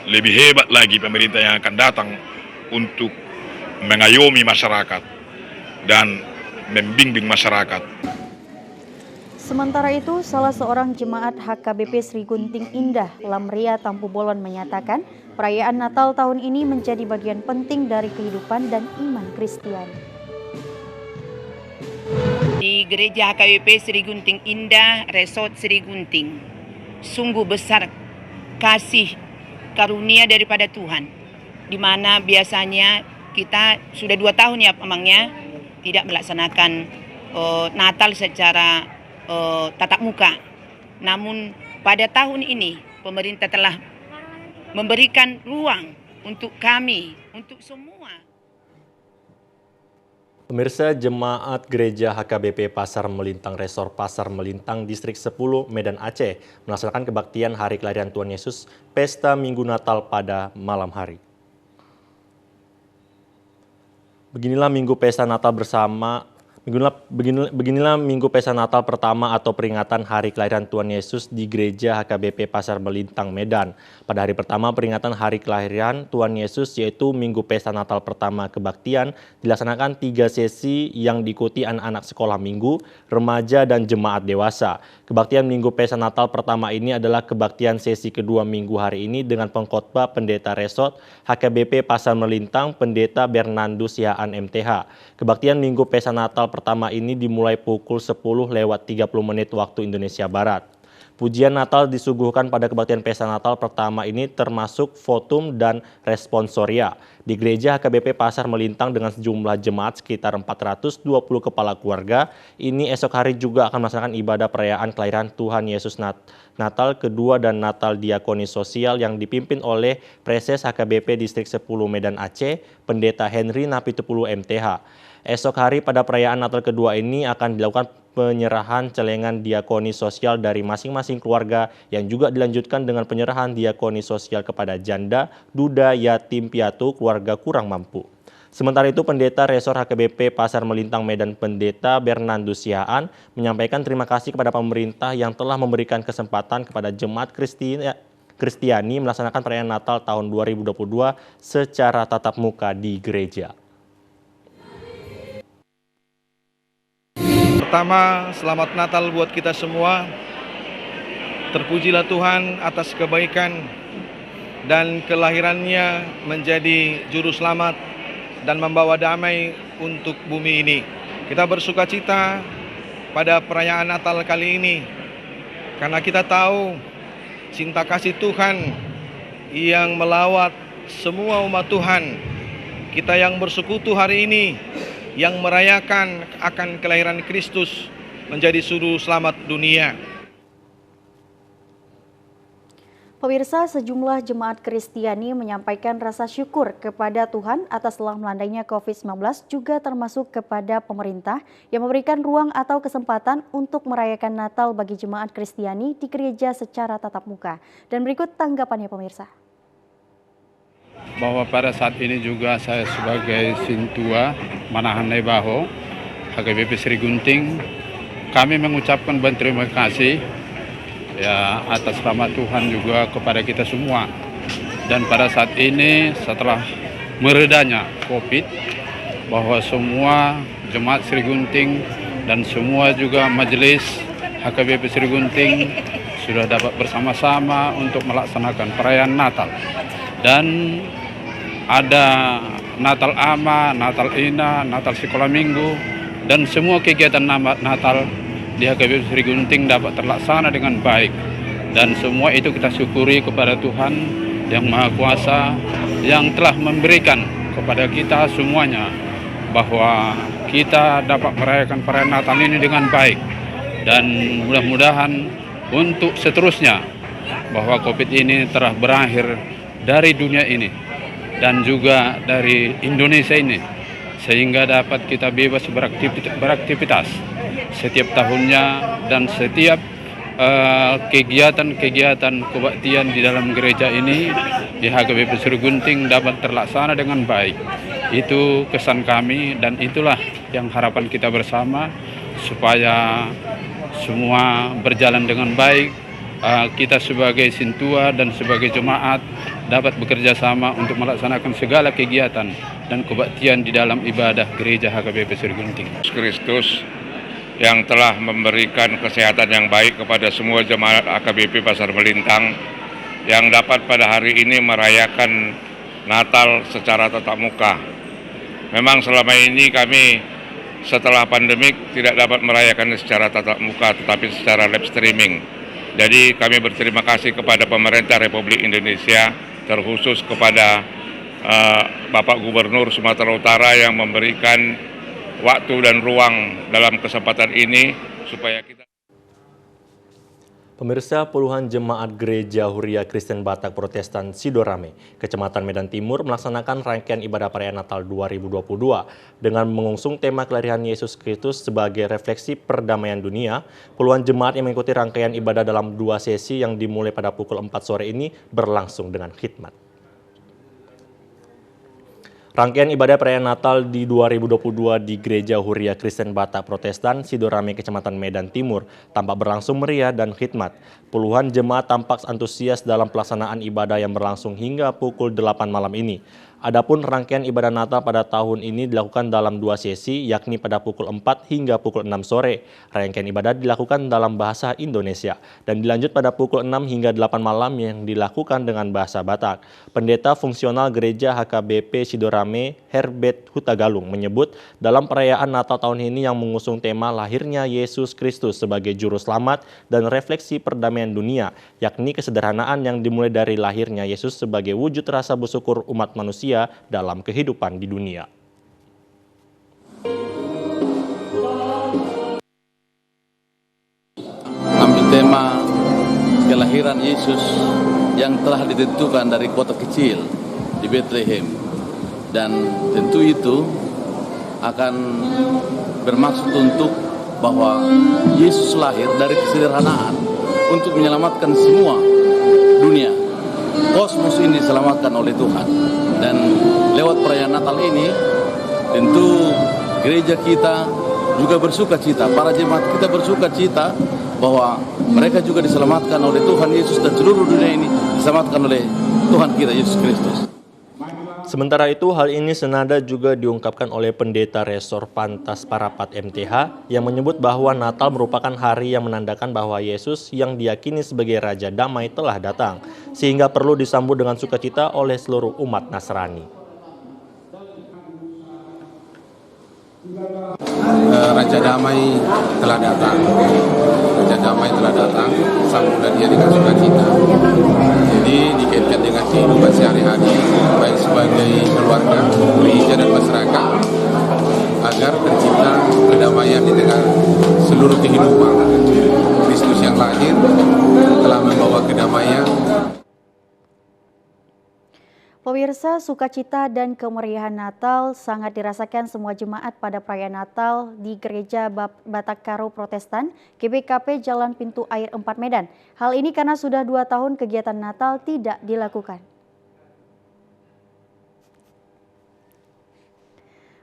lebih hebat lagi pemerintah yang akan datang untuk mengayomi masyarakat dan membimbing masyarakat. Sementara itu, salah seorang jemaat HKBP Sri Gunting Indah, Lamria Tampu Bolon menyatakan, perayaan Natal tahun ini menjadi bagian penting dari kehidupan dan iman Kristiani. Di gereja HKBP Sri Gunting Indah, Resort Sri Gunting, sungguh besar kasih karunia daripada Tuhan, di mana biasanya kita sudah 2 tahun ya emangnya tidak melaksanakan Natal secara tatap muka. Namun pada tahun ini pemerintah telah memberikan ruang untuk kami, untuk semua. Pemirsa, jemaat gereja HKBP Pasar Melintang Resor Pasar Melintang Distrik 10 Medan Aceh melaksanakan kebaktian Hari Kelahiran Tuhan Yesus Pesta Minggu Natal pada malam hari. Beginilah Minggu Pesta Natal Beginilah Minggu Pesta Natal pertama atau peringatan Hari Kelahiran Tuhan Yesus di Gereja HKBP Pasar Melintang, Medan. Pada hari pertama peringatan Hari Kelahiran Tuhan Yesus, yaitu Minggu Pesta Natal pertama kebaktian, dilaksanakan 3 sesi yang diikuti anak-anak sekolah minggu, remaja, dan jemaat dewasa. Kebaktian Minggu Pesta Natal pertama ini adalah kebaktian sesi kedua minggu hari ini dengan pengkhotbah Pendeta Resort HKBP Pasar Melintang, Pendeta Bernardus Sihaan MTH. Kebaktian Minggu Pesta Natal pertama ini dimulai pukul 10:30 waktu Indonesia Barat. Pujian Natal disuguhkan pada kebaktian Pesta Natal pertama ini termasuk votum dan responsoria. Di gereja HKBP Pasar Melintang dengan sejumlah jemaat sekitar 420 kepala keluarga, ini esok hari juga akan melaksanakan ibadah perayaan kelahiran Tuhan Yesus Natal kedua dan Natal Diakoni Sosial yang dipimpin oleh Preses HKBP Distrik 10 Medan Aceh, Pendeta Henry Napitupulu MTH. Esok hari pada perayaan Natal kedua ini akan dilakukan penyerahan celengan diakoni sosial dari masing-masing keluarga yang juga dilanjutkan dengan penyerahan diakoni sosial kepada janda, duda, yatim piatu, keluarga kurang mampu. Sementara itu Pendeta Resor HKBP Pasar Melintang Medan Pendeta Bernardus Sihaan menyampaikan terima kasih kepada pemerintah yang telah memberikan kesempatan kepada jemaat Kristiani melaksanakan perayaan Natal tahun 2022 secara tatap muka di gereja. Pertama, selamat Natal buat kita semua. Terpujilah Tuhan atas kebaikan dan kelahirannya menjadi juru selamat dan membawa damai untuk bumi ini. Kita bersuka cita pada perayaan Natal kali ini karena kita tahu cinta kasih Tuhan yang melawat semua umat Tuhan. Kita yang bersekutu hari ini yang merayakan akan kelahiran Kristus menjadi juru selamat dunia. Pemirsa, sejumlah jemaat Kristiani menyampaikan rasa syukur kepada Tuhan atas telah melandainya COVID-19, juga termasuk kepada pemerintah yang memberikan ruang atau kesempatan untuk merayakan Natal bagi jemaat Kristiani di gereja secara tatap muka. Dan berikut tanggapannya pemirsa. Bahwa pada saat ini juga saya sebagai Sintua Manahan Nebaho, HKBP Sri Gunting, kami mengucapkan berterima kasih ya atas rahmat Tuhan juga kepada kita semua. Dan pada saat ini setelah meredanya COVID, bahwa semua jemaat Sri Gunting dan semua juga majelis HKBP Sri Gunting sudah dapat bersama-sama untuk melaksanakan perayaan Natal. Dan ada Natal Ama, Natal Ina, Natal Sekolah Minggu, dan semua kegiatan Natal di HKBP Sri Gunting dapat terlaksana dengan baik. Dan semua itu kita syukuri kepada Tuhan Yang Maha Kuasa yang telah memberikan kepada kita semuanya bahwa kita dapat merayakan perayaan Natal ini dengan baik. Dan mudah-mudahan untuk seterusnya bahwa COVID ini telah berakhir dari dunia ini dan juga dari Indonesia ini, sehingga dapat kita bebas beraktivitas setiap tahunnya, dan setiap kegiatan-kegiatan kebaktian di dalam gereja ini di HKBP Sri Gunting dapat terlaksana dengan baik. Itu kesan kami dan itulah yang harapan kita bersama, supaya semua berjalan dengan baik. Kita sebagai Sintua dan sebagai jemaat dapat bekerja sama untuk melaksanakan segala kegiatan dan kebaktian di dalam ibadah gereja HKBP Sri Gunting. Kristus yang telah memberikan kesehatan yang baik kepada semua jemaat HKBP Pasar Melintang yang dapat pada hari ini merayakan Natal secara tatap muka. Memang selama ini kami setelah pandemik tidak dapat merayakan secara tatap muka, tetapi secara live streaming. Jadi kami berterima kasih kepada pemerintah Republik Indonesia, terkhusus kepada Bapak Gubernur Sumatera Utara yang memberikan waktu dan ruang dalam kesempatan ini supaya kita. Pemirsa, puluhan jemaat Gereja Huria Kristen Batak Protestan Sidorame, Kecamatan Medan Timur melaksanakan rangkaian ibadah perayaan Natal 2022 dengan mengusung tema kelahiran Yesus Kristus sebagai refleksi perdamaian dunia. Puluhan jemaat yang mengikuti rangkaian ibadah dalam 2 sesi yang dimulai pada pukul 4 sore ini berlangsung dengan khidmat. Rangkaian ibadah perayaan Natal di 2022 di Gereja Huria Kristen Batak Protestan Sidorame Kecamatan Medan Timur tampak berlangsung meriah dan khidmat. Puluhan jemaat tampak antusias dalam pelaksanaan ibadah yang berlangsung hingga pukul 8 malam ini. Adapun rangkaian ibadah Natal pada tahun ini dilakukan dalam 2 sesi, yakni pada pukul 4 hingga pukul 6 sore. Rangkaian ibadah dilakukan dalam bahasa Indonesia dan dilanjut pada pukul 6 hingga 8 malam yang dilakukan dengan bahasa Batak. Pendeta fungsional Gereja HKBP Sidorame, Herbert Hutagalung, menyebut dalam perayaan Natal tahun ini yang mengusung tema lahirnya Yesus Kristus sebagai juru selamat dan refleksi perdamaian dunia, yakni kesederhanaan yang dimulai dari lahirnya Yesus sebagai wujud rasa bersyukur umat manusia dalam kehidupan di dunia. Ambil tema kelahiran Yesus yang telah ditentukan dari kota kecil di Bethlehem, dan tentu itu akan bermaksud untuk bahwa Yesus lahir dari kesederhanaan untuk menyelamatkan semua dunia. Kosmos ini diselamatkan oleh Tuhan. Dan lewat perayaan Natal ini tentu gereja kita juga bersuka cita, para jemaat kita bersuka cita bahwa mereka juga diselamatkan oleh Tuhan Yesus dan seluruh dunia ini diselamatkan oleh Tuhan kita Yesus Kristus. Sementara itu, hal ini senada juga diungkapkan oleh Pendeta Resor Pantas Parapat MTH yang menyebut bahwa Natal merupakan hari yang menandakan bahwa Yesus yang diyakini sebagai Raja Damai telah datang, sehingga perlu disambut dengan sukacita oleh seluruh umat Nasrani. Raja Damai telah datang. Raja Damai telah datang, sambutlah dia dengan sukacita. Jadi dikaitkan dengan kehidupan sehari-hari, baik sebagai keluarga, gereja dan masyarakat, agar tercipta kedamaian di tengah seluruh kehidupan. Kristus yang lahir telah membawa kedamaian. Pemirsa, sukacita dan kemeriahan Natal sangat dirasakan semua jemaat pada perayaan Natal di Gereja Batak Karo Protestan GBKP Jalan Pintu Air 4 Medan. Hal ini karena sudah 2 tahun kegiatan Natal tidak dilakukan.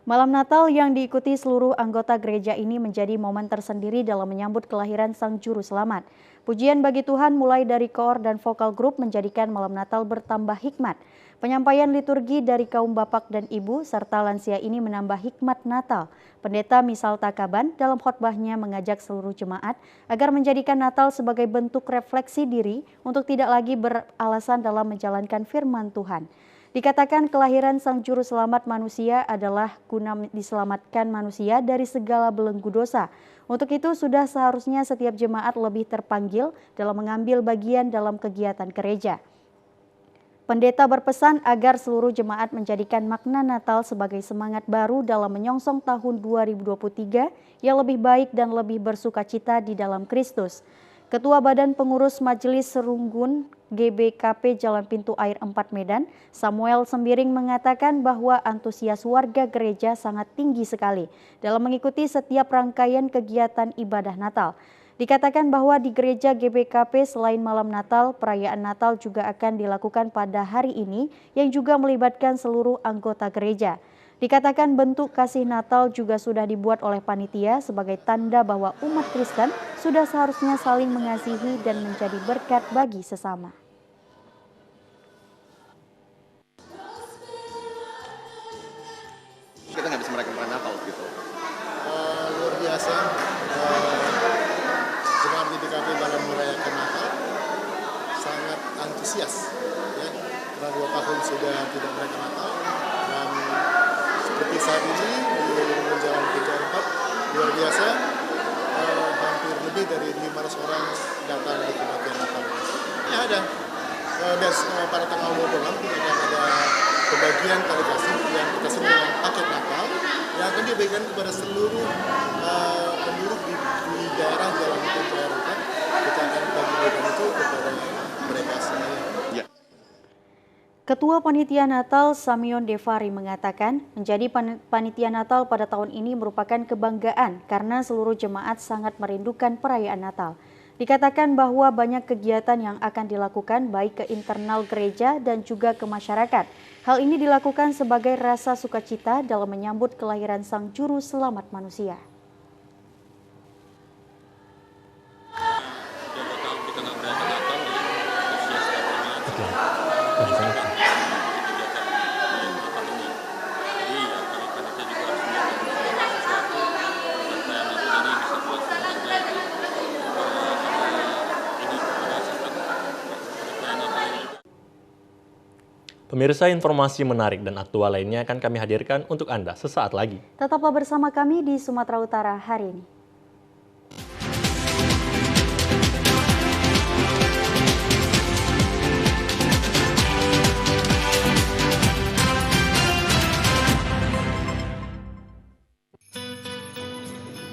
Malam Natal yang diikuti seluruh anggota gereja ini menjadi momen tersendiri dalam menyambut kelahiran Sang Juru Selamat. Pujian bagi Tuhan mulai dari koor dan vokal grup menjadikan malam Natal bertambah hikmat. Penyampaian liturgi dari kaum bapak dan ibu serta lansia ini menambah hikmat Natal. Pendeta Misal Takaban dalam khotbahnya mengajak seluruh jemaat agar menjadikan Natal sebagai bentuk refleksi diri untuk tidak lagi beralasan dalam menjalankan firman Tuhan. Dikatakan kelahiran Sang Juru Selamat manusia adalah guna diselamatkan manusia dari segala belenggu dosa. Untuk itu sudah seharusnya setiap jemaat lebih terpanggil dalam mengambil bagian dalam kegiatan gereja. Pendeta berpesan agar seluruh jemaat menjadikan makna Natal sebagai semangat baru dalam menyongsong tahun 2023 yang lebih baik dan lebih bersukacita di dalam Kristus. Ketua Badan Pengurus Majelis Serunggun GBKP Jalan Pintu Air 4 Medan, Samuel Sembiring mengatakan bahwa antusias warga gereja sangat tinggi sekali dalam mengikuti setiap rangkaian kegiatan ibadah Natal. Dikatakan bahwa di gereja GBKP selain malam Natal, perayaan Natal juga akan dilakukan pada hari ini yang juga melibatkan seluruh anggota gereja. Dikatakan bentuk kasih Natal juga sudah dibuat oleh panitia sebagai tanda bahwa umat Kristen sudah seharusnya saling mengasihi dan menjadi berkat bagi sesama. Kita nggak bisa merayakan Natal gitu. Luar biasa. Jemaat GBKP dalam merayakan Natal sangat antusias, ya, karena 2 tahun sudah tidak merayakan Natal dan seperti saat ini di Jalan Pintu 4 luar biasa, hampir lebih dari 500 orang datang di kebaktian Natal. Ya ada, dan pada tanggal 26 kita akan ada pembagian tali kasih yang kita sebut dengan paket Natal yang akan diberikan kepada seluruh penduduk di daerah Jalan Pintu Air 4. Kita akan bagi-bagikan itu kepada mereka semuanya. Ya. Ketua Panitia Natal Samion Devari mengatakan menjadi panitia Natal pada tahun ini merupakan kebanggaan karena seluruh jemaat sangat merindukan perayaan Natal. Dikatakan bahwa banyak kegiatan yang akan dilakukan baik ke internal gereja dan juga ke masyarakat. Hal ini dilakukan sebagai rasa sukacita dalam menyambut kelahiran Sang Juru Selamat manusia. Pemirsa, informasi menarik dan aktual lainnya akan kami hadirkan untuk Anda sesaat lagi. Tetaplah bersama kami di Sumatera Utara hari ini.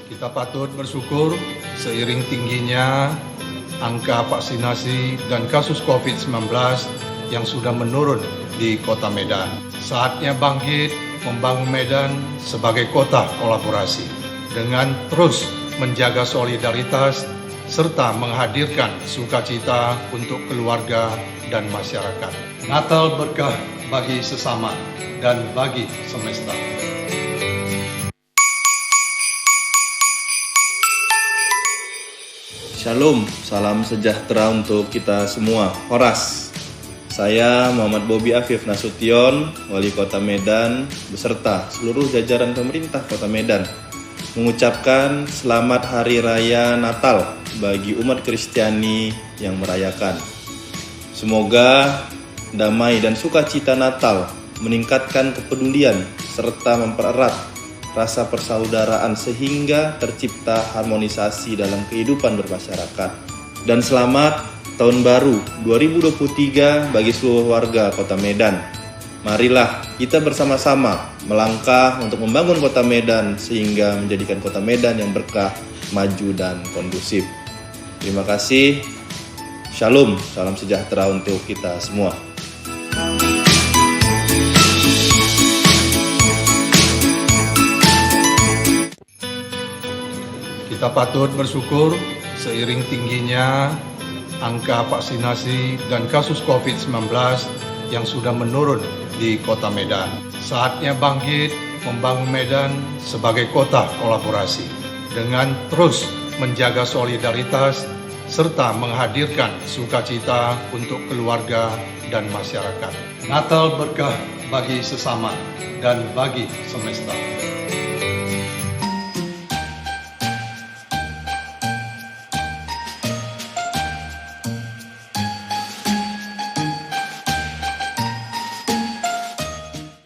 Kita patut bersyukur seiring tingginya angka vaksinasi dan kasus COVID-19 yang sudah menurun di Kota Medan. Saatnya bangkit membangun Medan sebagai kota kolaborasi dengan terus menjaga solidaritas serta menghadirkan sukacita untuk keluarga dan masyarakat. Natal berkah bagi sesama dan bagi semesta. Shalom, salam sejahtera untuk kita semua. Horas. Saya Muhammad Bobi Afif Nasution, Wali Kota Medan, beserta seluruh jajaran pemerintah Kota Medan, mengucapkan selamat Hari Raya Natal bagi umat Kristiani yang merayakan. Semoga damai dan sukacita Natal meningkatkan kepedulian serta mempererat rasa persaudaraan sehingga tercipta harmonisasi dalam kehidupan bermasyarakat. Dan selamat Tahun Baru 2023 bagi seluruh warga Kota Medan. Marilah kita bersama-sama melangkah untuk membangun Kota Medan sehingga menjadikan Kota Medan yang berkah, maju dan kondusif. Terima kasih. Shalom, salam sejahtera untuk kita semua. Kita patut bersyukur seiring tingginya angka vaksinasi dan kasus COVID-19 yang sudah menurun di Kota Medan. Saatnya bangkit membangun Medan sebagai kota kolaborasi dengan terus menjaga solidaritas serta menghadirkan sukacita untuk keluarga dan masyarakat. Natal berkah bagi sesama dan bagi semesta.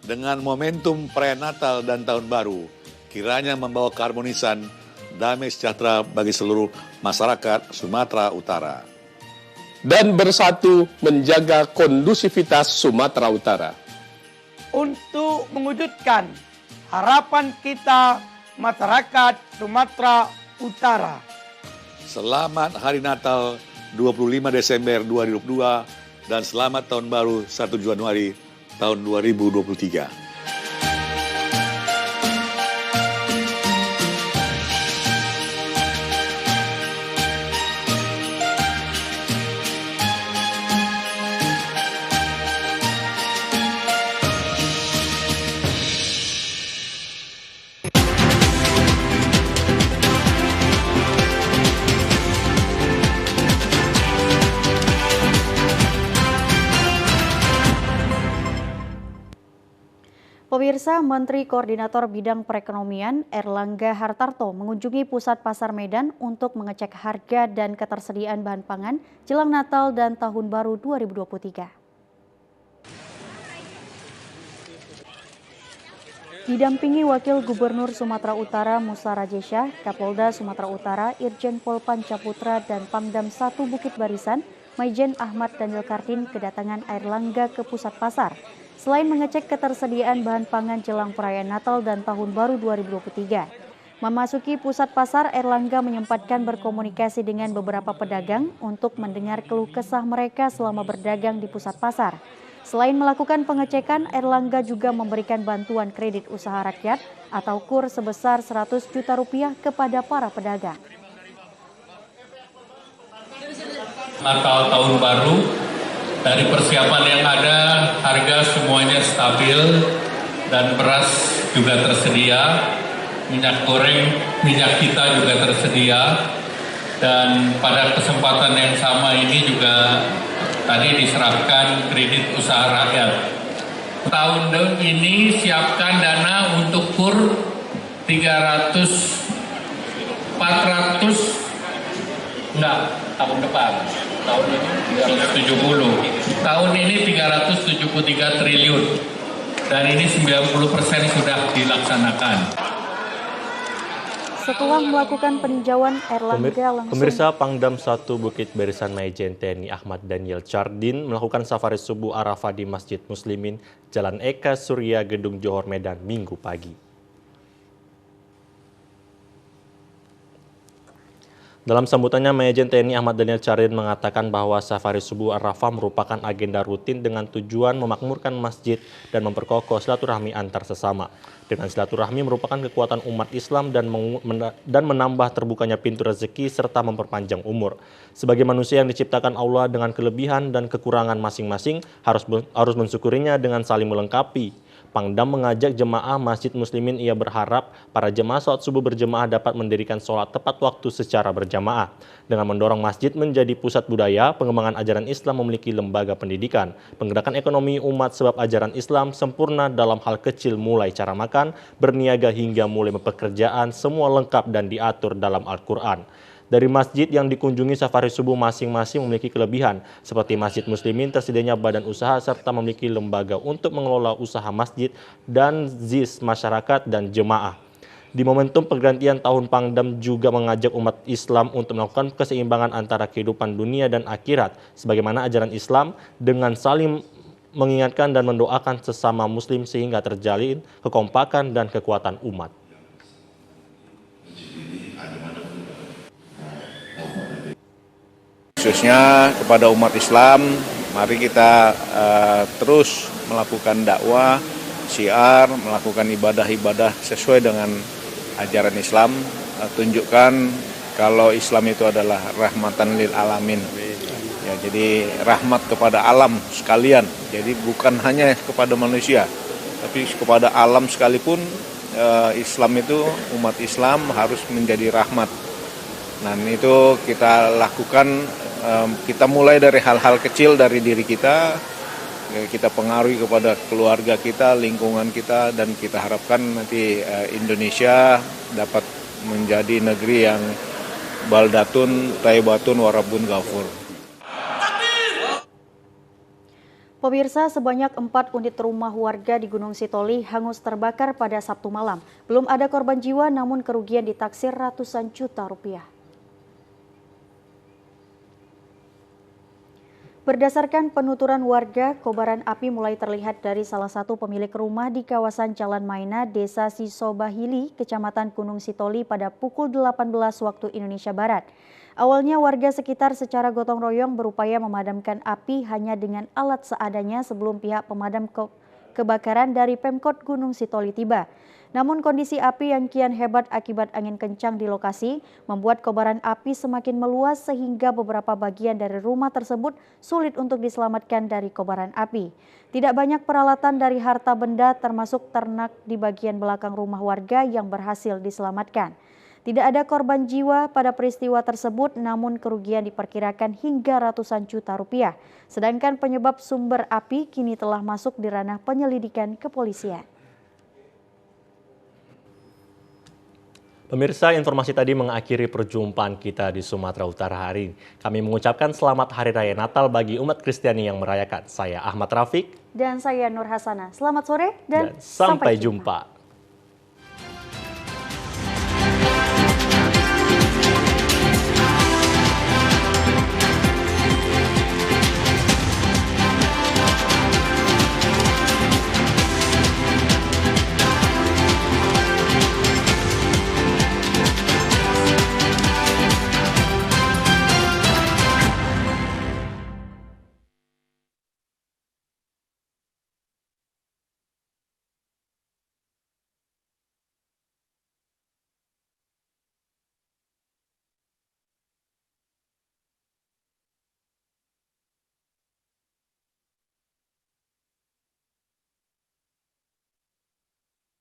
Dengan momentum perayaan Natal dan Tahun Baru, kiranya membawa keharmonisan, damai sejahtera bagi seluruh masyarakat Sumatera Utara. Dan bersatu menjaga kondusivitas Sumatera Utara. Untuk mewujudkan harapan kita masyarakat Sumatera Utara. Selamat Hari Natal 25 Desember 2022 dan selamat Tahun Baru 1 Januari tahun 2023. Pemirsa, Menteri Koordinator Bidang Perekonomian Erlangga Hartarto mengunjungi Pusat Pasar Medan untuk mengecek harga dan ketersediaan bahan pangan jelang Natal dan Tahun Baru 2023. Didampingi Wakil Gubernur Sumatera Utara Musa Rajesyah, Kapolda Sumatera Utara Irjen Pol Pancaputra dan Pangdam 1 Bukit Barisan, Maijen Ahmad Daniel Kardin kedatangan Erlangga ke Pusat Pasar. Selain mengecek ketersediaan bahan pangan jelang perayaan Natal dan Tahun Baru 2023. Memasuki Pusat Pasar, Erlangga menyempatkan berkomunikasi dengan beberapa pedagang untuk mendengar keluh kesah mereka selama berdagang di Pusat Pasar. Selain melakukan pengecekan, Erlangga juga memberikan bantuan kredit usaha rakyat atau KUR sebesar 100 juta rupiah kepada para pedagang. Natal Tahun Baru, dari persiapan yang ada, harga semuanya stabil dan beras juga tersedia, minyak goreng, minyak kita juga tersedia, dan pada kesempatan yang sama ini juga tadi diserahkan kredit usaha rakyat. Tahun ini siapkan dana untuk KUR tahun depan. Tahun ini 370. Tahun ini 373 triliun. Dan ini 90% sudah dilaksanakan. Setelah melakukan peninjauan, Erlangga langsung... Pemirsa, Pangdam 1 Bukit Barisan Maijen TNI Ahmad Daniel Kardin melakukan safari subuh Arafah di Masjid Muslimin, Jalan Eka Surya, Gedung Johor Medan, Minggu pagi. Dalam sambutannya, Maijen TNI Ahmad Daniel Kardin mengatakan bahwa safari subuh Arafah merupakan agenda rutin dengan tujuan memakmurkan masjid dan memperkokoh silaturahmi antar sesama. Dengan silaturahmi merupakan kekuatan umat Islam dan menambah terbukanya pintu rezeki serta memperpanjang umur. Sebagai manusia yang diciptakan Allah dengan kelebihan dan kekurangan masing-masing, harus mensyukurinya dengan saling melengkapi. Pangdam mengajak jemaah Masjid Muslimin, ia berharap para jemaah sholat subuh berjemaah dapat mendirikan sholat tepat waktu secara berjamaah. Dengan mendorong masjid menjadi pusat budaya, pengembangan ajaran Islam memiliki lembaga pendidikan, penggerakan ekonomi umat sebab ajaran Islam sempurna dalam hal kecil mulai cara makan, berniaga hingga mulai pekerjaan, semua lengkap dan diatur dalam Al-Quran. Dari masjid yang dikunjungi safari subuh masing-masing memiliki kelebihan, seperti Masjid Muslimin tersedianya badan usaha serta memiliki lembaga untuk mengelola usaha masjid dan ZIS masyarakat dan jemaah. Di momentum pergantian tahun, Pangdam juga mengajak umat Islam untuk melakukan keseimbangan antara kehidupan dunia dan akhirat, sebagaimana ajaran Islam dengan saling mengingatkan dan mendoakan sesama Muslim sehingga terjalin kekompakan dan kekuatan umat. Khususnya kepada umat Islam, mari kita terus melakukan dakwah, syiar, melakukan ibadah-ibadah sesuai dengan ajaran Islam tunjukkan kalau Islam itu adalah rahmatan lil alamin. Ya, jadi rahmat kepada alam sekalian. Jadi bukan hanya kepada manusia, tapi kepada alam sekalipun Islam itu, umat Islam harus menjadi rahmat. Dan itu kita lakukan, kita mulai dari hal-hal kecil dari diri kita pengaruhi kepada keluarga kita, lingkungan kita, dan kita harapkan nanti Indonesia dapat menjadi negeri yang baldatun, tayyibatun, warabun ghafur. Pemirsa, sebanyak 4 unit rumah warga di Gunung Sitoli hangus terbakar pada Sabtu malam. Belum ada korban jiwa, namun kerugian ditaksir ratusan juta rupiah. Berdasarkan penuturan warga, kobaran api mulai terlihat dari salah satu pemilik rumah di kawasan Jalan Maina, Desa Sisobahili, Kecamatan Gunung Sitoli pada pukul 18 waktu Indonesia Barat. Awalnya warga sekitar secara gotong royong berupaya memadamkan api hanya dengan alat seadanya sebelum pihak pemadam kebakaran dari Pemkot Gunung Sitoli tiba. Namun kondisi api yang kian hebat akibat angin kencang di lokasi membuat kobaran api semakin meluas sehingga beberapa bagian dari rumah tersebut sulit untuk diselamatkan dari kobaran api. Tidak banyak peralatan dari harta benda termasuk ternak di bagian belakang rumah warga yang berhasil diselamatkan. Tidak ada korban jiwa pada peristiwa tersebut, namun kerugian diperkirakan hingga ratusan juta rupiah. Sedangkan penyebab sumber api kini telah masuk di ranah penyelidikan kepolisian. Pemirsa, informasi tadi mengakhiri perjumpaan kita di Sumatera Utara hari ini. Kami mengucapkan selamat Hari Raya Natal bagi umat Kristiani yang merayakan. Saya Ahmad Rafiq. Dan saya Nur Hasanah. Selamat sore dan sampai jumpa.